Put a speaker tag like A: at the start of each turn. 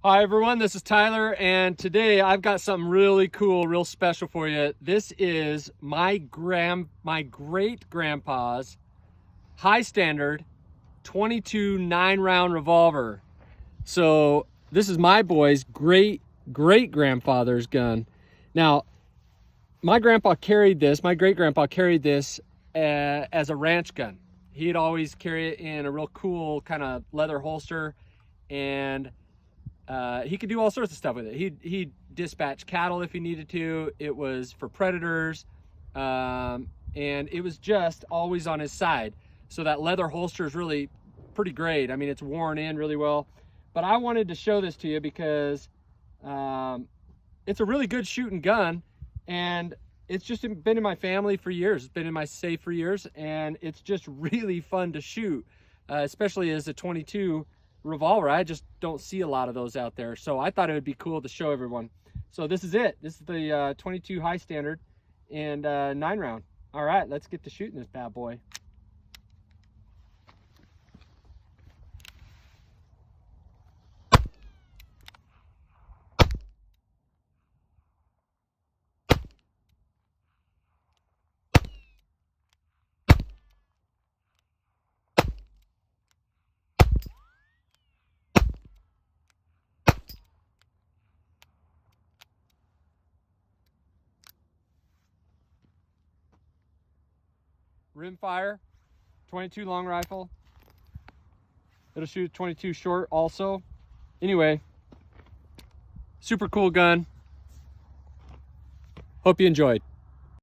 A: Hi everyone, this is Tyler, and today I've got something really cool, real special for you. This is my great grandpa's Hi-Standard 22 9-round revolver. So this is my boy's great grandfather's gun. Now, my great grandpa carried this as a ranch gun. He'd always carry it in a real cool kind of leather holster, and he could do all sorts of stuff with it. He'd dispatch cattle if he needed to. It was for predators, and it was just always on his side. So that leather holster is really pretty great. I mean, it's worn in really well. But I wanted to show this to you because it's a really good shooting gun, and it's just been in my family for years. It's been in my safe for years, and it's just really fun to shoot, especially as a 22 revolver. I just don't see a lot of those out there, so I thought it would be cool to show everyone. So this is it. This is the 22 Hi-Standard and 9-round. All right, let's get to shooting this bad boy. Rimfire 22 long rifle. It'll shoot 22 short also. Anyway, super cool gun. Hope you enjoyed.